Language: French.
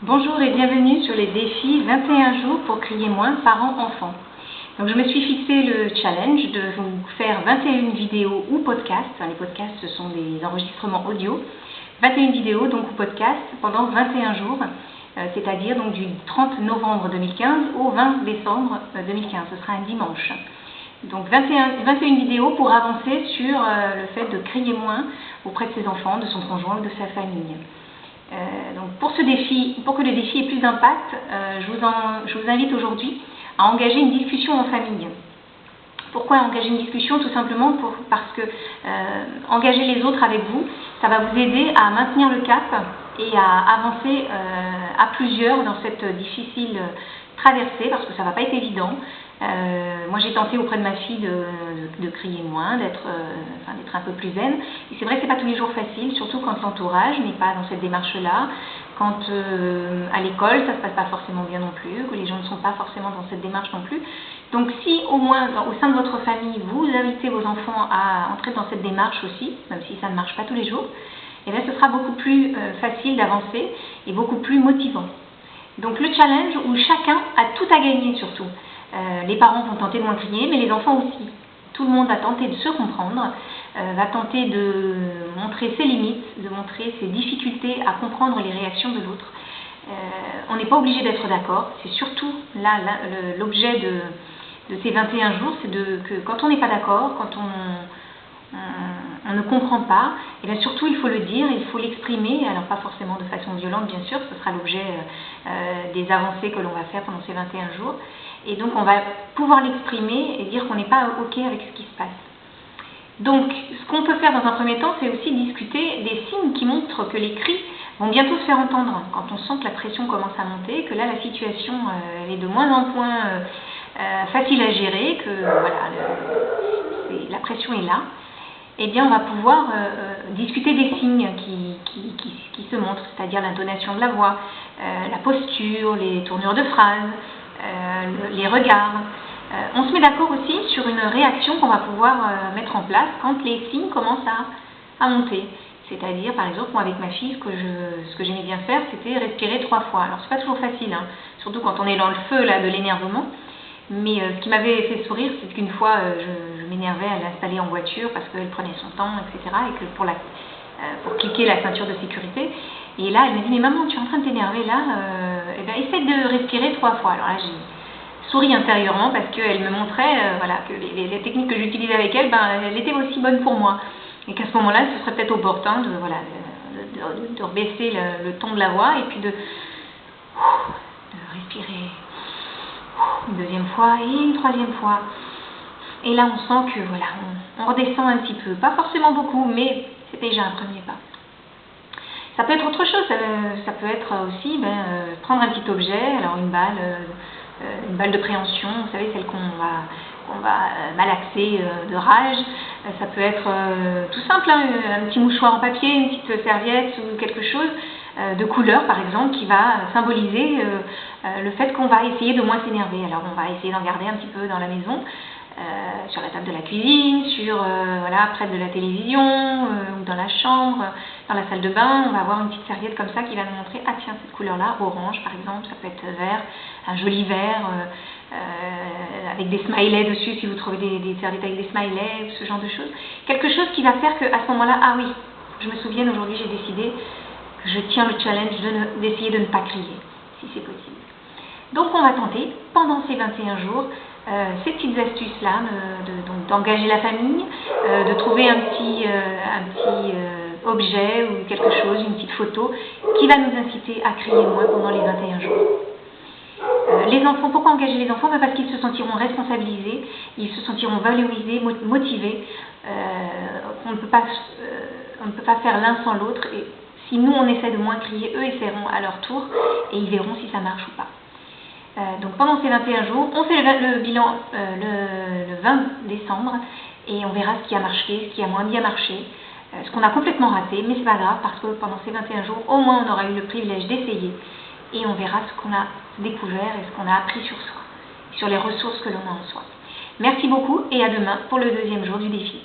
Bonjour et bienvenue sur les défis 21 jours pour crier moins parents-enfants. Donc je me suis fixé le challenge de vous faire 21 vidéos ou podcasts. Les podcasts, ce sont des enregistrements audio. 21 vidéos donc ou podcasts pendant 21 jours, c'est-à-dire donc du 30 novembre 2015 au 20 décembre 2015. Ce sera un dimanche. Donc 21 vidéos pour avancer sur le fait de crier moins auprès de ses enfants, de son conjoint ou de sa famille. Donc pour que le défi ait plus d'impact, je vous invite aujourd'hui à engager une discussion en famille. Pourquoi engager une discussion? Tout simplement parce que engager les autres avec vous, ça va vous aider à maintenir le cap et à avancer à plusieurs dans cette difficile traversée, parce que ça ne va pas être évident. Moi j'ai tenté auprès de ma fille de crier moins, d'être un peu plus zen. Et c'est vrai que ce n'est pas tous les jours facile, surtout quand l'entourage n'est pas dans cette démarche-là, quand à l'école ça ne se passe pas forcément bien non plus, que les gens ne sont pas forcément dans cette démarche non plus. Donc si au moins au sein de votre famille, vous invitez vos enfants à entrer dans cette démarche aussi, même si ça ne marche pas tous les jours, eh bien, ce sera beaucoup plus facile d'avancer et beaucoup plus motivant. Donc le challenge où chacun a tout à gagner surtout. Les parents vont tenter de moins crier, mais les enfants aussi. Tout le monde va tenter de se comprendre, va tenter de montrer ses limites, de montrer ses difficultés à comprendre les réactions de l'autre. On n'est pas obligé d'être d'accord, c'est surtout là l'objet de ces 21 jours, c'est que quand on n'est pas d'accord, quand on ne comprend pas, et bien surtout il faut le dire, il faut l'exprimer, alors pas forcément de façon violente bien sûr, ce sera l'objet des avancées que l'on va faire pendant ces 21 jours, et donc on va pouvoir l'exprimer et dire qu'on n'est pas OK avec ce qui se passe. Donc ce qu'on peut faire dans un premier temps, c'est aussi discuter des signes qui montrent que les cris vont bientôt se faire entendre, quand on sent que la pression commence à monter, que là la situation est de moins en moins facile à gérer, que voilà, la pression est là. Eh bien, on va pouvoir discuter des signes qui se montrent, c'est-à-dire l'intonation de la voix, la posture, les tournures de phrases, les regards. On se met d'accord aussi sur une réaction qu'on va pouvoir mettre en place quand les signes commencent à monter. C'est-à-dire, par exemple, moi avec ma fille, ce que j'aimais bien faire, c'était respirer 3 fois. Alors, c'est pas toujours facile, hein, surtout quand on est dans le feu là, de l'énervement. Mais ce qui m'avait fait sourire, c'est qu'une fois, je m'énervais à l'installer en voiture parce qu'elle prenait son temps, etc. Et que pour cliquer la ceinture de sécurité. Et là, elle m'a dit, mais maman, tu es en train de t'énerver là, eh ben, essaie de respirer 3 fois. Alors là, j'ai souri intérieurement parce qu'elle me montrait voilà, que les techniques que j'utilisais avec elle, ben, elles étaient aussi bonnes pour moi. Et qu'à ce moment-là, ce serait peut-être opportun de rebaisser le ton de la voix et puis de respirer. Une deuxième fois et une troisième fois. Et là, on sent que voilà, on redescend un petit peu. Pas forcément beaucoup, mais c'est déjà un premier pas. Ça peut être autre chose. Ça peut être aussi prendre un petit objet, alors une balle de préhension, vous savez, celle qu'on va malaxer de rage. Ça peut être tout simple, hein, un petit mouchoir en papier, une petite serviette ou quelque chose de couleur par exemple qui va symboliser le fait qu'on va essayer de moins s'énerver. Alors on va essayer d'en garder un petit peu dans la maison, sur la table de la cuisine, voilà, près de la télévision ou dans la chambre, dans la salle de bain. On va avoir une petite serviette comme ça qui va nous montrer, ah tiens, cette couleur là, orange par exemple, ça peut être vert, un joli vert avec des smileys dessus si vous trouvez des serviettes avec des smileys, ce genre de choses. Quelque chose qui va faire qu'à ce moment-là, ah oui, je me souviens, aujourd'hui j'ai décidé que je tiens le challenge d'essayer de ne pas crier, si c'est possible. Donc on va tenter, pendant ces 21 jours, ces petites astuces-là, d'engager la famille, de trouver un petit objet ou quelque chose, une petite photo, qui va nous inciter à crier moins pendant les 21 jours. Les enfants, pourquoi engager les enfants? Parce qu'ils se sentiront responsabilisés, ils se sentiront valorisés, motivés. On ne peut pas faire l'un sans l'autre. Et si nous on essaie de moins crier, eux essaieront à leur tour et ils verront si ça marche ou pas. Donc pendant ces 21 jours, on fait le bilan le 20 décembre et on verra ce qui a marché, ce qui a moins bien marché, ce qu'on a complètement raté, mais c'est pas grave parce que pendant ces 21 jours, au moins on aura eu le privilège d'essayer et on verra ce qu'on a découvert et ce qu'on a appris sur soi, sur les ressources que l'on a en soi. Merci beaucoup et à demain pour le 2e jour du défi.